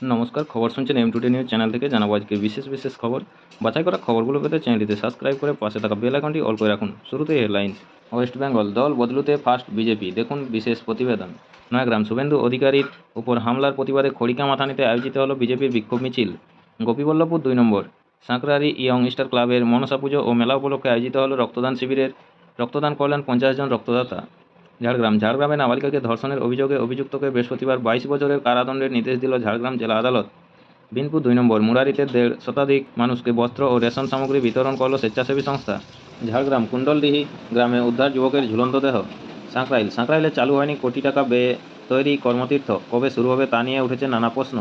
নমস্কার, খবর শুনছেন টুডে নিউজ চ্যানেল থেকে। জানাবো আজকে বিশেষ খবর। বাছাই করা খবরগুলো পেতে চ্যানেলটিতে সাবস্ক্রাইব করে পাশে থাকা বেল আইকনটি অল করে রাখুন। শুরুতেই হেডলাইন্স। ওয়েস্ট বেঙ্গল দল বদলুতে ফার্স্ট বিজেপি, দেখুন বিশেষ প্রতিবেদন। নয়াগ্রাম, শুভেন্দু অধিকারীর উপর হামলার প্রতিবাদে খড়িকা মাথানিতে আয়োজিত হলো বিজেপির বিক্ষোভ মিছিল। গোপীবল্লভপুর 2 নম্বর সাঁকরারি ইয়ং স্টার ক্লাবের মনসা পুজো ও মেলা উপলক্ষে আয়োজিত হলো রক্তদান শিবিরের। রক্তদান করলেন 50 জন রক্তদাতা। ঝাড়গ্রামে নাবালিকাকে ধর্ষণের অভিযোগে অভিযুক্তকে বৃহস্পতিবার 22 বছরের কারাদণ্ডের নির্দেশ দিল ঝাড়গ্রাম জেলা আদালত। বিনপুর 2 নম্বর মুরারিতে 1.5 শতাধিক মানুষকে বস্ত্র ও রেশন সামগ্রী বিতরণ করল স্বেচ্ছাসেবী সংস্থা। ঝাড়গ্রাম কুণ্ডলডিহি গ্রামে উদ্ধার যুবকের ঝুলন্ত দেহ। সাঁকরাইলে চালু হয়নি কোটি টাকা ব্যয়ে তৈরি কর্মতীর্থ, কবে শুরু হবে তা নিয়ে উঠেছে নানা প্রশ্ন।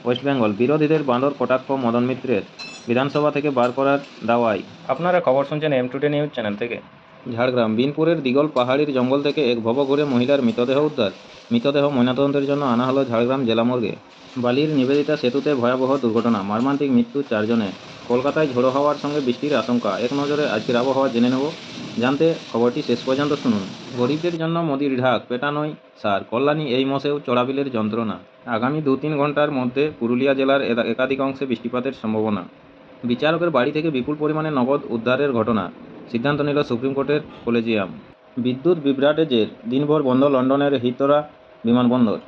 ওয়েস্ট বেঙ্গল, বিরোধীদের বাঁদর কটাক্ষ মদন মিত্রের, বিধানসভা থেকে বার করার দাওয়াই। আপনারা খবর শুনছেন টুডে নিউজ চ্যানেল থেকে। ঝাড়গ্রাম বিনপুরের দিগল পাহাড়ির জঙ্গল থেকে এক ভবঘুরে মহিলার মৃতদেহ উদ্ধার। মৃতদেহ ময়নাতদন্তের জন্য আনা হলো ঝাড়গ্রাম জেলা মর্গে। বালির নিবেদিতা সেতুতে ভয়াবহ দুর্ঘটনা, মর্মান্তিক মৃত্যু 4 জনের। কলকাতায় ঝোড়ো হাওয়ার সঙ্গে বৃষ্টির আশঙ্কা, এক নজরে আজকের আবহাওয়া জেনে নেব। জানতে খবরটি শেষ পর্যন্ত শুনুন। গরিবদের জন্য মোদির ঢাক, পেটানোই সার, কল্যাণী এই মশেও চড়াবিলের যন্ত্রণা। আগামী 2-3 ঘন্টার মধ্যে পুরুলিয়া জেলার একাধিক অংশে বৃষ্টিপাতের সম্ভাবনা। বিচারকের বাড়ি থেকে বিপুল পরিমাণে নগদ উদ্ধারের ঘটনা, সিদ্ধান্ত নিল সুপ্রিম কোর্টের কলেজিয়াম। বিদ্যুৎ বিভ্রাটেজের দিনভর বন্ধ লন্ডনের হিথ্রো বিমানবন্দর।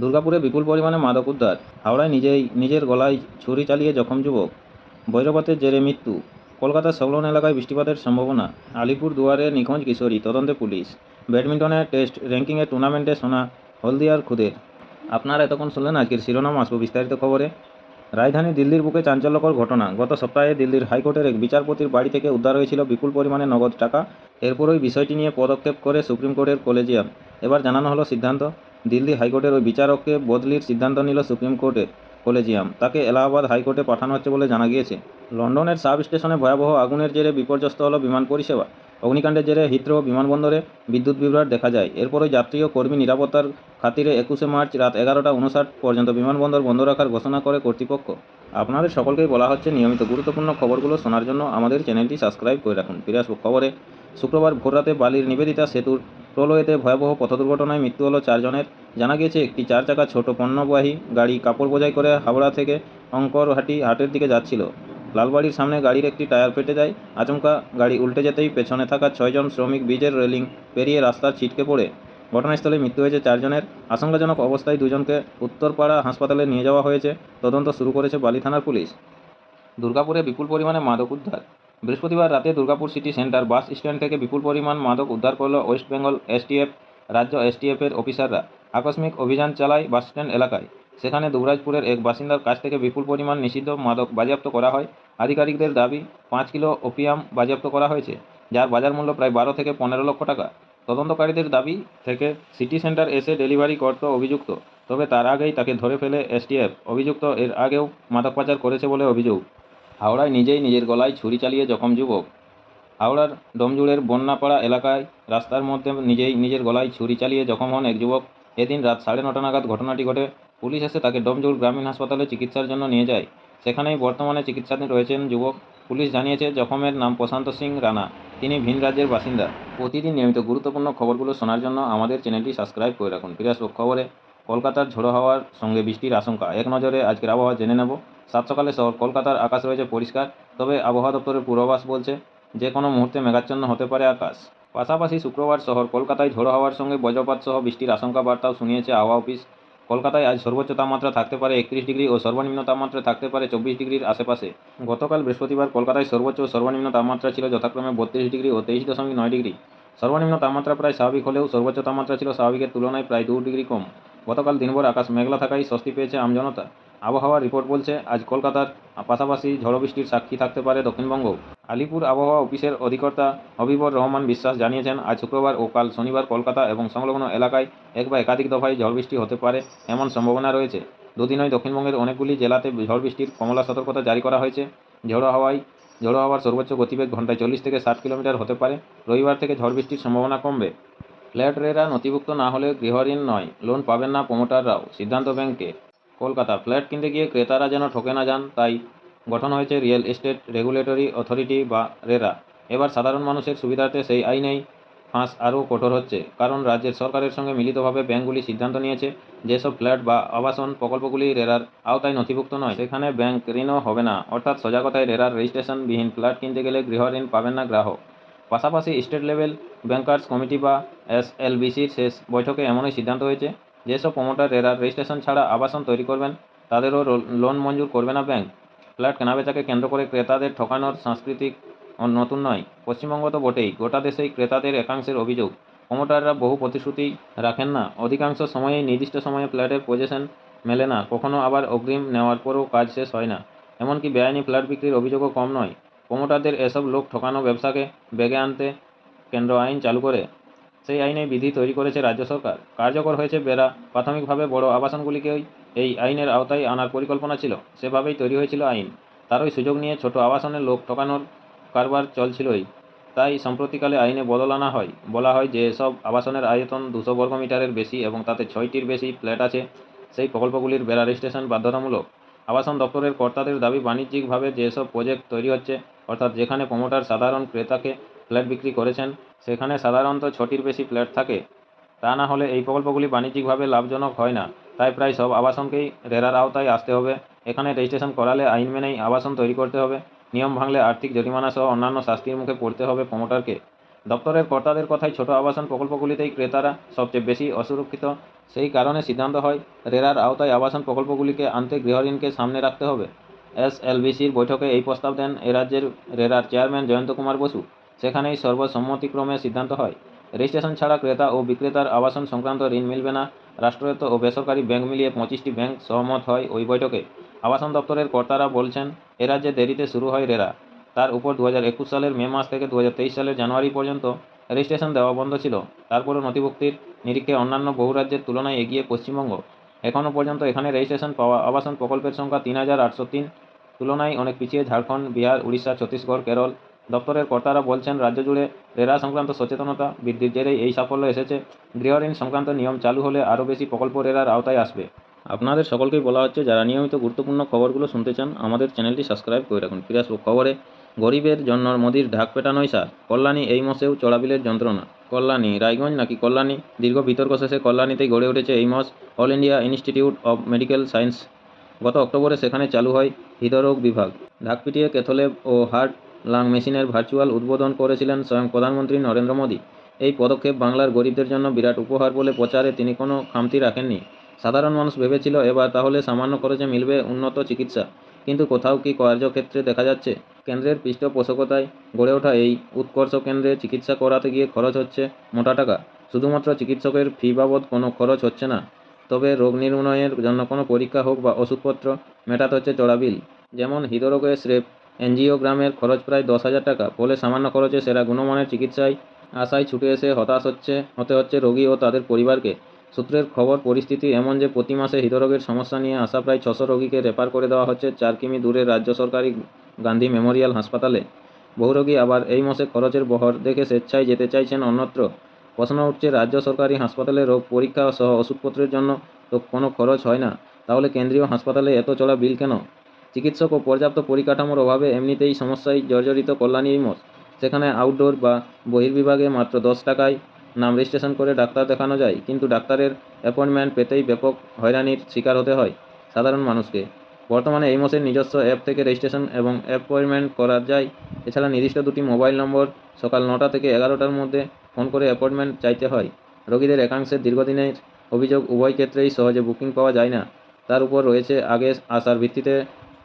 দুর্গাপুরে বিপুল পরিমাণে মাদক উদ্ধার। হাওড়ায় নিজের গলায় ছুরি চালিয়ে জখম যুবক। বজ্রপাতের জেরে মৃত্যু। কলকাতার সংলগ্ন এলাকায় বৃষ্টিপাতের সম্ভাবনা। আলিপুর দুয়ারে নিখোঁজ কিশোরী, তদন্তে পুলিশ। ব্যাডমিন্টনের টেস্ট র্যাঙ্কিংয়ে টুর্নামেন্টে সোনা হলদিয়ার খুদের। আপনারা এতক্ষণ শুনলেন আজকের শিরোনাম, আসবো বিস্তারিত খবরে। রাজধানী দিল্লির বুকে চাঞ্চল্যকর ঘটনা। গত সপ্তাহে দিল্লির হাইকোর্টের এক বিচারপতির বাড়ি থেকে উদ্ধার হয়েছিল বিপুল পরিমাণে নগদ টাকা। এরপরই বিষয়টি নিয়ে পদক্ষেপ করে সুপ্রিম কোর্টের কলেজিয়াম। এবার জানানো হলো সিদ্ধান্ত। দিল্লি হাইকোর্টের ওই বিচারককে বদলির সিদ্ধান্ত নিল সুপ্রিম কোর্টের কলেজিয়াম। তাকে এলাহাবাদ হাইকোর্টে পাঠানো হচ্ছে বলে জানা গিয়েছে। লন্ডনের সাব স্টেশনে ভয়াবহ আগুনের জেরে বিপর্যস্ত হলো বিমান পরিষেবা। অগ্নিকাণ্ডের জেরে হিথ্রো বিমানবন্দরে বিদ্যুৎ বিভ্রাট দেখা যায়। এরপরই যাত্রী ও কর্মী নিরাপত্তার খাতিরে 21শে মার্চ রাত 11টা 59 পর্যন্ত বিমানবন্দর বন্ধ রাখার ঘোষণা করে কর্তৃপক্ষ। আপনাদের সকলকেই বলা হচ্ছে নিয়মিত গুরুত্বপূর্ণ খবরগুলো শোনার জন্য আমাদের চ্যানেলটি সাবস্ক্রাইব করে রাখুন। ফিরে আসবো খবরে। শুক্রবার ভোররাতে বালির নিবেদিতা সেতুর টোলওয়েতে ভয়াবহ পথ দুর্ঘটনায় মৃত্যু হলো 4 জনের। জানা গিয়েছে, একটি 4 চাকা ছোট পণ্যবাহী গাড়ি কাপড় বোঝাই করে হাওড়া থেকে শঙ্করহাটি হাটের দিকে যাচ্ছিল। লালবাড়ির সামনে গাড়ির একটি টায়ার ফেটে যায়। আচমকা গাড়ি উল্টে যেতেই পেছনে থাকা 6 জন শ্রমিক ব্রিজের রেলিং পেরিয়ে রাস্তার ছিটকে পড়ে। ঘটনাস্থলে মৃত্যু হয়েছে 4 জনের। আশঙ্কাজনক অবস্থায় 2 জনকে উত্তরপাড়া হাসপাতালে নিয়ে যাওয়া হয়েছে। তদন্ত শুরু করেছে বালি থানার পুলিশ। দুর্গাপুরে বিপুল পরিমাণে মাদক উদ্ধার। বৃহস্পতিবার রাতে Durgapur city centre bus stand থেকে বিপুল পরিমাণ মাদক উদ্ধার করল ওয়েস্ট বেঙ্গল এসটিএফ। রাজ্য এসটিএফের অফিসাররা আকস্মিক অভিযান চালায় বাসস্ট্যান্ড এলাকায়। সেখানে দুবরাজপুরের এক বাসিন্দার কাছ থেকে বিপুল পরিমাণ নিষিদ্ধ মাদক বাজেয়াপ্ত করা হয়। আধিকারিকদের দাবি, 5 কিলো ওপিয়াম বাজেয়াপ্ত করা হয়েছে, যার বাজার মূল্য প্রায় 12 থেকে 15 লক্ষ টাকা। তদন্তকারীদের দাবি, থেকে সিটি সেন্টার এসে ডেলিভারি করত অভিযুক্ত, তবে তার আগেই তাকে ধরে ফেলে এসটিএফ। অভিযুক্ত এর আগেও মাদক পাচার করেছে বলে অভিযোগ। হাওড়ায় নিজের গলায় ছুরি চালিয়ে জখম যুবক। হাওড়ার ডোমজুড়ের বন্যাপাড়া এলাকায় রাস্তার মধ্যে নিজের গলায় ছুরি চালিয়ে জখম হন এক যুবক। এদিন রাত 9:30 নাগাদ ঘটনাটি ঘটে। পুলিশ এসে তাকে ডোমজুড় গ্রামীণ হাসপাতালে চিকিৎসার জন্য নিয়ে যায়। সেখানেই বর্তমানে চিকিৎসাধীন রয়েছেন যুবক। পুলিশ জানিয়েছে, জখমের নাম প্রশান্ত সিং রানা। তিনি ভিন রাজ্যের বাসিন্দা। প্রতিদিন নিয়মিত গুরুত্বপূর্ণ খবরগুলো শোনার জন্য আমাদের চ্যানেলটি সাবস্ক্রাইব করে রাখুন। ফিরে আসবো খবরে। কলকাতার ঝোড়ো হাওয়ার সঙ্গে বৃষ্টির আশঙ্কা, এক নজরে আজকের আবহাওয়া জেনে নেব। সাত সকালে শহর কলকাতার আকাশ রয়েছে পরিষ্কার, তবে আবহাওয়া দপ্তরের পূর্বাভাস বলছে যে কোনো মুহূর্তে মেঘাচ্ছন্ন হতে পারে আকাশ। পাশাপাশি শুক্রবার শহর কলকাতায় ঝোড়ো হাওয়ার সঙ্গে বজ্রপাত সহ বৃষ্টির আশঙ্কা বার্তাও শুনিয়েছে আবহাওয়া অফিস। কলকাতায় আজ সর্বোচ্চ তাপমাত্রা থাকতে পারে 31 ডিগ্রি ও সর্বনিম্ন তাপমাত্রা থাকতে পারে 24 ডিগ্রির আশেপাশে। গতকাল বৃহস্পতিবার কলকাতায় সর্বোচ্চ ও সর্বনিম্ন তাপমাত্রা ছিল যথাক্রমে 32 ডিগ্রি ও 23.9 ডিগ্রি। সর্বনিম্ন তাপমাত্রা প্রায় স্বাভাবিক হলেও সর্বোচ্চ তাপমাত্রা ছিল স্বাভাবিকের তুলনায় প্রায় 2 ডিগ্রি কম। গতকাল দিনভর আকাশ মেঘলা থাকায় স্বস্তি পেয়েছে আমজনতা। আবহাওয়া রিপোর্ট বলছে, আজ কলকাতার পাশাপাশি ঝড়ো বৃষ্টির সাক্ষী থাকতে পারে দক্ষিণবঙ্গ। আলিপুর আবহাওয়া অফিসের অধিকর্তা হবিবর রহমান বিশ্বাস জানিয়েছেন, আজ শুক্রবার ও কাল শনিবার কলকাতা এবং সংলগ্ন এলাকায় এক বা একাধিক দফায় ঝড় বৃষ্টি হতে পারে এমন সম্ভাবনা রয়েছে। দুদিনই দক্ষিণবঙ্গের অনেকগুলি জেলাতে ঝড় বৃষ্টির কমলা সতর্কতা জারি করা হয়েছে। ঝোড়ো হাওয়ার সর্বোচ্চ গতিবেগ ঘন্টায় 40 থেকে 60 কিলোমিটার হতে পারে। রবিবার থেকে ঝড় বৃষ্টির সম্ভাবনা কমবে। ফ্ল্যাট রেরা নথিভুক্ত না হলে গৃহঋণ নয়, লোন পাবেন না প্রমোটাররাও, সিদ্ধান্ত ব্যাংকে। কলকাতা, ফ্ল্যাট কিনতে গিয়ে ক্রেতারা যেন ঠকে না যান, তাই গঠন হয়েছে রিয়েল এস্টেট রেগুলেটরি অথরিটি বা রেরা। এবার সাধারণ মানুষের সুবিধার্থে সেই আইনেই ফাঁস আরও কঠোর হচ্ছে, কারণ রাজ্যের সরকারের সঙ্গে মিলিতভাবে ব্যাংকগুলি সিদ্ধান্ত নিয়েছে যেসব ফ্ল্যাট বা আবাসন প্রকল্পগুলি রেরার আওতায় নথিভুক্ত নয় সেখানে ব্যাংক ঋণও হবে না। অর্থাৎ সোজা কথায় রেরার রেজিস্ট্রেশনবিহীন ফ্ল্যাট কিনতে গেলে গৃহ ঋণ পাবেন না গ্রাহক। পাশাপাশি স্টেট লেভেল ব্যাংকার্স কমিটি বা SLBCর শেষ বৈঠকে এমনই সিদ্ধান্ত হয়েছে, যেসব প্রমোটার রেরার রেজিস্ট্রেশন ছাড়া আবাসন তৈরি করবেন তাদেরও লোন মঞ্জুর করবে না ব্যাংক। ফ্ল্যাট কেনাবেচাকে কেন্দ্র করে ক্রেতাদের ঠকানোর সাংস্কৃতিক নতুন নয়, পশ্চিমবঙ্গ তো বটেই, গোটা দেশেই ক্রেতাদের একাংশের অভিযোগ প্রমোটাররা বহু প্রতিশ্রুতি রাখেন না, অধিকাংশ সময়েই নির্দিষ্ট সময়ে ফ্ল্যাটের পজিশন মেলে না, কখনো আবার অগ্রিম নেওয়ার পরও কাজ শেষ হয় না। এমনকি বেআইনি ফ্ল্যাট বিক্রির অভিযোগও কম নয়। প্রমোটারদের এসব লোক ঠকানো ব্যবসাকে বেগে আনতে কেন্দ্র আইন চালু করে সেই আইনে বিধি তৈরি করেছে রাজ্য সরকার, কার্যকর হয়েছে বেরা। প্রাথমিকভাবে বড় আবাসনগুলিকেই এই আইনের আওতায় আনার পরিকল্পনা ছিল, সেভাবেই তৈরি হয়েছিল আইন। তারই সুযোগ নিয়ে ছোট আবাসনের লোক ঠকানোর কারবার চলছিলই। তাই সম্প্রতিকালে আইনে বদল আনা হয়, বলা হয় যে সব আবাসনের আয়তন 200 বর্গমিটারের বেশি এবং তাতে 6টির বেশি ফ্ল্যাট আছে সেই প্রকল্পগুলির বেরা রেজিস্ট্রেশন বাধ্যতামূলক। আবাসন দপ্তরের কর্তাদের দাবি, বাণিজ্যিকভাবে যেসব প্রজেক্ট তৈরি হচ্ছে, অর্থাৎ যেখানে প্রমোটার সাধারণ ক্রেতাকে ফ্ল্যাট বিক্রি করেছেন সেখানে সাধারণত 6টির বেশি ফ্ল্যাট থাকে। তা না হলে এই প্রকল্পগুলি বাণিজ্যিকভাবে লাভজনক হয় না। তাই প্রায় সব আবাসনকেই রেরার আওতায় আসতে হবে। এখানে রেজিস্ট্রেশন করালে আইন মেনেই আবাসন তৈরি করতে হবে, নিয়ম ভাঙলে আর্থিক জরিমানা সহ অন্যান্য শাস্তির মুখে পড়তে হবে প্রমোটারকে। দপ্তরের কর্তাদের কথায় ছোট আবাসন প্রকল্পগুলিতেই ক্রেতারা সবচেয়ে বেশি অসুরক্ষিত। সেই কারণে সিদ্ধান্ত হয় রেরার আওতায় আবাসন প্রকল্পগুলিকে আনতে গৃহঋণকে সামনে রাখতে হবে। SLBCর বৈঠকে এই প্রস্তাব দেন এ রাজ্যের রেরার চেয়ারম্যান জয়ন্ত কুমার বসু। সেখানেই সর্বসম্মতিক্রমে সিদ্ধান্ত হয়, রেজিস্ট্রেশন ছাড়া ক্রেতা ও বিক্রেতার আবাসন সংক্রান্ত ঋণ মিলবে না। রাষ্ট্রায়ত্ত ও বেসরকারি ব্যাংক মিলিয়ে 25টি ব্যাংক সহমত হয় ওই বৈঠকে। আবাসন দপ্তরের কর্তারা বলছেন, এ রাজ্যে দেরিতে শুরু হয় রেরা। তার উপর 2021 সালের মে মাস থেকে 2023 সালের জানুয়ারি পর্যন্ত রেজিস্ট্রেশন দেওয়া বন্ধ ছিল। তারপরও নথিভুক্তির নিরীক্ষে অন্যান্য বহু রাজ্যের তুলনায় এগিয়ে পশ্চিমবঙ্গ। এখনও পর্যন্ত এখানে রেজিস্ট্রেশন পাওয়া আবাসন প্রকল্পের সংখ্যা 3803, তুলনায় অনেক পিছিয়ে ঝাড়খণ্ড, বিহার, উড়িষ্যা, ছত্তিশগড়, কেরল। দপ্তরের কর্তারা বলছেন, রাজ্য জুড়ে রেরা সংক্রান্ত সচেতনতা বৃদ্ধির জেরেই এই সাফল্য এসেছে। গৃহঋণ সংক্রান্ত নিয়ম চালু হলে আরও বেশি প্রকল্প রেরার আওতায় আসবে। আপনাদের সকলকেই বলা হচ্ছে, যারা নিয়মিত গুরুত্বপূর্ণ খবরগুলো শুনতে চান আমাদের চ্যানেলটি সাবস্ক্রাইব করে রাখুন। ফিরে আসবো খবরে। গরিবের জন্য মোদির ঢাক পেটানোই সার, কল্যাণী এই মসেও চড়াবিলের যন্ত্রণা। কল্যাণী, রায়গঞ্জ নাকি কল্যাণী? দীর্ঘ বিতর্ক শেষে কল্যাণীতেই গড়ে উঠেছে AIIMS, all India institute of medical science. গত অক্টোবরে সেখানে চালু হয় হৃদরোগ বিভাগ। ঢাক পিটিয়ে ক্যাথোল্যাব ও হার্ট লাং মেশিনের ভার্চুয়াল উদ্বোধন করেছিলেন স্বয়ং প্রধানমন্ত্রী নরেন্দ্র মোদী। এই পদক্ষেপ বাংলার গরিবদের জন্য বিরাট উপহার বলে প্রচারে তিনি কোনো খামতি রাখেননি। সাধারণ মানুষ ভেবেছিল এবার তাহলে সামান্য খরচে মিলবে উন্নত চিকিৎসা, কিন্তু কোথাও কি কার্যক্ষেত্রে দেখা যাচ্ছে? কেন্দ্রের পৃষ্ঠপোষকতায় গড়ে ওঠা এই উৎকর্ষ কেন্দ্রে চিকিৎসা করাতে গিয়ে খরচ হচ্ছে মোটা টাকা। শুধুমাত্র চিকিৎসকের ফি বাবদ কোনো খরচ হচ্ছে না, তবে রোগ নির্ণয়ের জন্য কোনো পরীক্ষা হোক বা ওষুধপত্র মেটাতে হচ্ছে চড়া বিল। যেমন হৃদরোগে স্রেফ এনজিওগ্রামের খরচ প্রায় 10,000 টাকা। ফলে সামান্য খরচে সেরা গুণমানের চিকিৎসায় আশায় ছুটে এসে হতাশ হতে হচ্ছে রোগী ও তাদের পরিবারকে। সূত্রের খবর, পরিস্থিতি এমন যে প্রতি মাসে হৃদরোগের সমস্যা নিয়ে আসা প্রায় 600 রোগীকে রেফার করে দেওয়া হচ্ছে 4 কিমি দূরের রাজ্য সরকারি গান্ধী মেমোরিয়াল হাসপাতালে। বহু রোগী আবার এই মাসে খরচের বহর দেখে স্বেচ্ছায় যেতে চাইছেন অন্যত্র। প্রশ্ন উঠছে, রাজ্য সরকারি হাসপাতালে রোগ পরীক্ষা সহ ওষুধপত্রের জন্য তো কোনো খরচ হয় না, তাহলে কেন্দ্রীয় হাসপাতালে এত চড়া বিল কেন? চিকিৎসক ও পর্যাপ্ত পরিকাঠামোর অভাবে এমনিতেই সমস্যায় জর্জরিত কল্যাণী এইমস। সেখানে আউটডোর বা বহির্বিভাগে মাত্র 10 টাকায় নাম রেজিস্ট্রেশন করে ডাক্তার দেখানো যায়, কিন্তু ডাক্তারের অ্যাপয়েন্টমেন্ট পেতেই ব্যাপক হয়রানির শিকার হতে হয় সাধারণ মানুষকে। বর্তমানে এইমসের নিজস্ব অ্যাপ থেকে রেজিস্ট্রেশন এবং অ্যাপয়েন্টমেন্ট করা যায়। এছাড়া নির্দিষ্ট 2টি মোবাইল নম্বর সকাল 9টা থেকে 11টার মধ্যে ফোন করে অ্যাপয়েন্টমেন্ট চাইতে হয়। রোগীদের একাংশের দীর্ঘদিনের অভিযোগ, উভয় ক্ষেত্রেই সহজে বুকিং পাওয়া যায় না। তার উপর রয়েছে আগে আসার ভিত্তিতে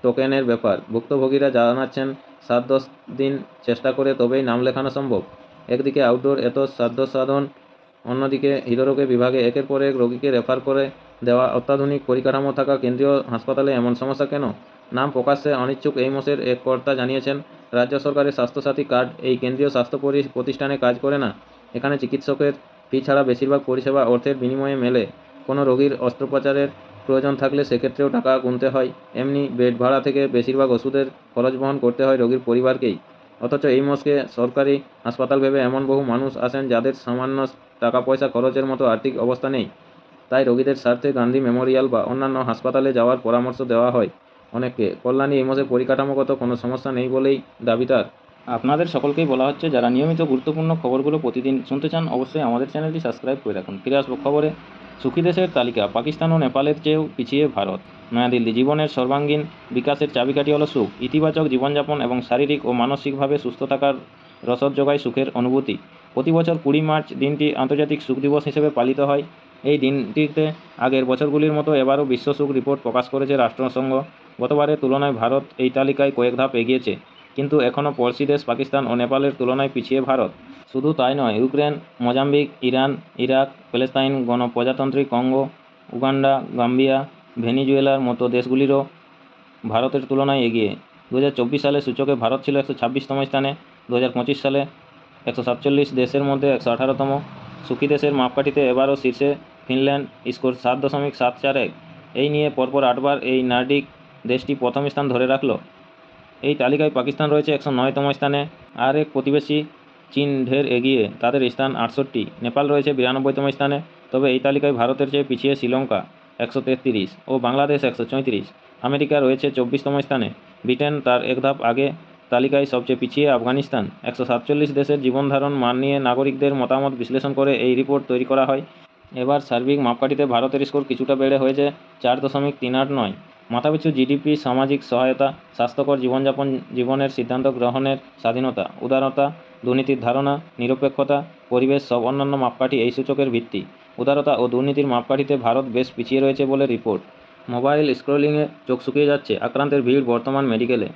টোকেনের ব্যাপার। ভুক্তভোগীরা জানাচ্ছেন 7-10 দিন চেষ্টা করে তবেই নাম লেখানো সম্ভব। একদিকে আউটডোর এত সাধ্যসাধন, অন্যদিকে হৃদরোগের বিভাগে একের পর এক রোগীকে রেফার করে দেওয়া অত্যাধুনিক পরিকাঠামো থাকা কেন্দ্রীয় হাসপাতালে এমন সমস্যা কেন? নাম প্রকাশ্যে অনিচ্ছুক এইমসের এক কর্তা জানিয়েছেন, রাজ্য সরকারের স্বাস্থ্যসাথী কার্ড এই কেন্দ্রীয় স্বাস্থ্য প্রতিষ্ঠানে কাজ করে না। এখানে চিকিৎসকের ফি ছাড়া বেশিরভাগ পরিষেবা অর্থের বিনিময়ে মেলে। কোনো রোগীর অস্ত্রোপচারের প্রয়োজন থাকলে সেক্ষেত্রেও টাকা গুনতে হয়। এমনি বেড ভাড়া থেকে বেশিরভাগ ওষুধের খরচ বহন করতে হয় রোগীর পরিবারকেই। অথচ এইমসকে সরকারি হাসপাতাল ভেবে এমন বহু মানুষ আসেন যাদের সামান্য টাকা পয়সা খরচের মতো আর্থিক অবস্থা নেই। তাই রোগীদের স্বার্থে গান্ধী মেমোরিয়াল বা অন্যান্য হাসপাতালে যাওয়ার পরামর্শ দেওয়া হয় অনেককে। কল্যাণী এইমসের পরিকাঠামোগত কোনো সমস্যা নেই বলেই দাবি তার। আপনাদের সকলকেই বলা হচ্ছে, যারা নিয়মিত গুরুত্বপূর্ণ খবরগুলো প্রতিদিন শুনতে চান অবশ্যই আমাদের চ্যানেলটি সাবস্ক্রাইব করে রাখুন। ফিরে আসবো খবরে। সুখী দেশের তালিকা, পাকিস্তান ও নেপালের চেয়েও পিছিয়ে ভারত। নয়াদিল্লি, জীবনের সর্বাঙ্গীন বিকাশের চাবিকাঠি হলো সুখ। ইতিবাচক জীবনযাপন এবং শারীরিক ও মানসিকভাবে সুস্থ থাকার রসদ যোগায় সুখের অনুভূতি। প্রতি বছর 20 মার্চ দিনটি আন্তর্জাতিক সুখ দিবস হিসেবে পালিত হয়। এই দিনটিতে আগের বছরগুলির মতো এবারও বিশ্ব সুখ রিপোর্ট প্রকাশ করেছে রাষ্ট্রসংঘ। গতবারের তুলনায় ভারত এই তালিকায় কয়েক ধাপ এগিয়েছে, কিন্তু এখনও পড়শি দেশ পাকিস্তান ও নেপালের তুলনায় পিছিয়ে ভারত। শুধু তাই নয়, Ukraine, Mozambique, Iran, Iraq, Palestine, গণপ্রজাতন্ত্রী কঙ্গো, উগান্ডা, গাম্বিয়া, ভেনিজুয়েলার মতো দেশগুলিরও ভারতের তুলনায় এগিয়ে। 2024 সালে সূচকে ভারত ছিল 126তম স্থানে। 2025 সালে 147 দেশের মধ্যে 118তম। সুখী দেশের মাপকাঠিতে এবারও শীর্ষে ফিনল্যান্ড, স্কোর 7.741। এই নিয়ে পরপর 8বার এই নর্ডিক দেশটি প্রথম স্থান ধরে রাখল। এই তালিকায় পাকিস্তান রয়েছে 109তম স্থানে। আর এক প্রতিবেশী চীন ঢের এগিয়ে, তাদের স্থান 68। নেপাল রয়েছে 92তম স্থানে। তবে এই তালিকায় ভারতের চেয়ে পিছিয়ে শ্রীলঙ্কা 133 ও বাংলাদেশ 134। আমেরিকা রয়েছে 24তম স্থানে। ব্রিটেন তার এক ধাপ আগে। তালিকায় সবচেয়ে পিছিয়ে আফগানিস্তান। 147 দেশের জীবনধারণ মান নিয়ে নাগরিকদের মতামত বিশ্লেষণ করে এই রিপোর্ট তৈরি করা হয়। এবার সার্বিক মাপকাঠিতে ভারতের স্কোর কিছুটা বেড়ে হয়েছে 4.389। মাথাপিছু জিডিপি, সামাজিক সহায়তা, স্বাস্থ্যকর জীবনযাপন, জীবনের সিদ্ধান্ত গ্রহণের স্বাধীনতা, উদারতা, দুর্নীতির ধারণা, নিরপেক্ষতা, পরিবেশ সব অন্যান্য মাপকাঠি এই সূচকের ভিত্তি। উদারতা ও দুর্নীতির মাপকাঠিতে ভারত বেশ পিছিয়ে রয়েছে বলে রিপোর্ট। মোবাইল স্ক্রলিংয়ে চোখ শুকিয়ে যাচ্ছে, আক্রান্তের ভিড় বর্তমান মেডিকেলে।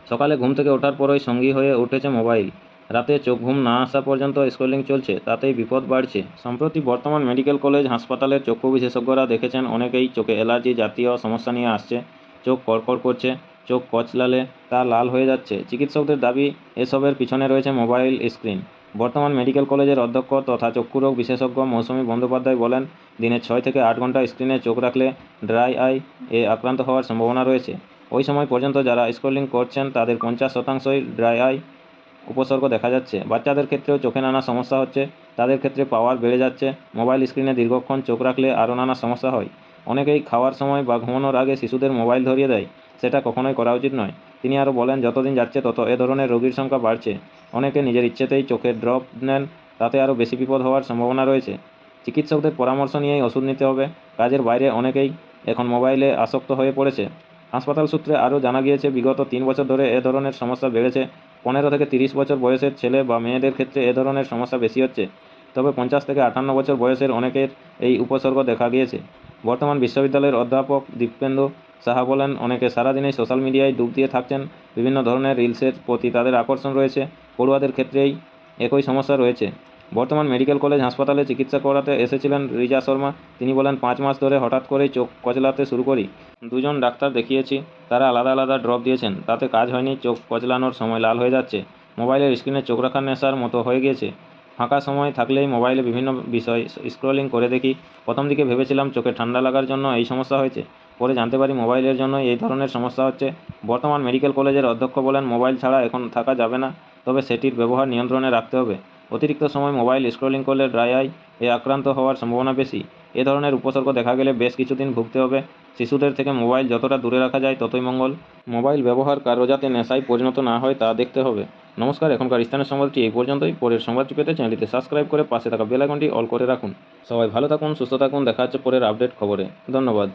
সকালে ঘুম থেকে ওঠার পরই সঙ্গী হয়ে উঠেছে মোবাইল। রাতে চোখ ঘুম না আসা পর্যন্ত স্ক্রলিং চলছে, তাতেই বিপদ বাড়ছে। সম্প্রতি বর্তমান মেডিকেল কলেজ হাসপাতালের চক্ষু বিশেষজ্ঞরা দেখেছেন অনেকেই চোখে অ্যালার্জি জাতীয় সমস্যা নিয়ে আসছে। চোখ কড়কড় করছে, চোখ কচলালে তা লাল হয়ে যাচ্ছে। চিকিৎসকদের দাবি, এসবের পিছনে রয়েছে মোবাইল স্ক্রিন। বর্তমান মেডিকেল কলেজের অধ্যক্ষ তথা চক্ষুরোগ বিশেষজ্ঞ মৌসুমী বন্দ্যোপাধ্যায় বলেন, দিনে 6 থেকে 8 ঘন্টা স্ক্রিনে চোখ রাখলে ড্রাই আই এ আক্রান্ত হওয়ার সম্ভাবনা রয়েছে। ওই সময় পর্যন্ত যারা স্ক্রলিং করছেন তাদের 50%ই ড্রাই আই উপসর্গ দেখা যাচ্ছে। বাচ্চাদের ক্ষেত্রেও চোখে নানা সমস্যা হচ্ছে, তাদের ক্ষেত্রে পাওয়ার বেড়ে যাচ্ছে। মোবাইল স্ক্রিনে দীর্ঘক্ষণ চোখ রাখলে আরও নানা সমস্যা হয়। অনেকেই খাওয়ার সময় বা ঘুমানোর আগে শিশুদের মোবাইল ধরিয়ে দেয়, সেটা কখনোই করা উচিত নয়। তিনি আরও বলেন, যতদিন যাচ্ছে তত এ ধরনের রোগীর সংখ্যা বাড়ছে। অনেকে নিজের ইচ্ছেতেই চোখের ড্রপ নেন, তাতে আরও বেশি বিপদ হওয়ার সম্ভাবনা রয়েছে। চিকিৎসকদের পরামর্শ নিয়েই ওষুধ নিতে হবে। কাজের বাইরে অনেকেই এখন মোবাইলে আসক্ত হয়ে পড়েছে। হাসপাতাল সূত্রে আরও জানা গিয়েছে, বিগত 3 বছর ধরে এ ধরনের সমস্যা বেড়েছে। 15 থেকে 30 বছর বয়সের ছেলে বা মেয়েদের ক্ষেত্রে এ ধরনের সমস্যা বেশি হচ্ছে। তবে 50 থেকে 58 বছর বয়সের অনেকের এই উপসর্গ দেখা গিয়েছে। বর্তমান বিশ্ববিদ্যালয়ের অধ্যাপক দীপেন্দু সাহা বলেন, অনেকে সারাদিনেই সোশ্যাল মিডিয়ায় ডুব দিয়ে থাকছেন। বিভিন্ন ধরনের রিলসের প্রতি তাদের আকর্ষণ রয়েছে। পড়ুয়াদের ক্ষেত্রেই একই সমস্যা রয়েছে। বর্তমান মেডিকেল কলেজ হাসপাতালে চিকিৎসা করাতে এসেছিলেন রিজা শর্মা। তিনি বলেন, 5 মাস ধরে হঠাৎ করেই চোখ কচলাতে শুরু করি। 2 জন ডাক্তার দেখিয়েছি, তারা আলাদা আলাদা ড্রপ দিয়েছেন, তাতে কাজ হয়নি। চোখ কচলানোর সময় লাল হয়ে যাচ্ছে। মোবাইলের স্ক্রিনে চোখ রাখার নেশার মতো হয়ে গিয়েছে। ফাঁকা সময় থাকলেই মোবাইলে বিভিন্ন বিষয় স্ক্রলিং করে দেখি। প্রথম দিকে ভেবেছিলাম চোখে ঠান্ডা লাগার জন্য এই সমস্যা হয়েছে, পরে জানতে পারি মোবাইলের জন্যই এই ধরনের সমস্যা হচ্ছে। বর্তমান মেডিকেল কলেজের অধ্যক্ষ বলেন, মোবাইল ছাড়া এখন থাকা যাবে না, তবে সেটির ব্যবহার নিয়ন্ত্রণে রাখতে হবে। অতিরিক্ত সময় মোবাইল স্ক্রলিং করলে ড্রাই আই এ আক্রান্ত হওয়ার সম্ভাবনা বেশি। এ ধরনের উপসর্গ দেখা গেলে বেশ কিছুদিন ভুগতে হবে। শিশুদের থেকে মোবাইল যতটা দূরে রাখা যায় ততই মঙ্গল। মোবাইল ব্যবহার কারো যাতে নেশায় পরিণত না হয় তা দেখতে হবে। নমস্কার, এখনকার স্থানীয় সংবাদটি এই পর্যন্তই। পরের সংবাদটি পেতে চ্যানেলটিতে সাবস্ক্রাইব করে পাশে থাকা বেল আইকনটি অল করে রাখুন। সবাই ভালো থাকুন, সুস্থ থাকুন। দেখা হচ্ছে পরের আপডেট খবরে। ধন্যবাদ।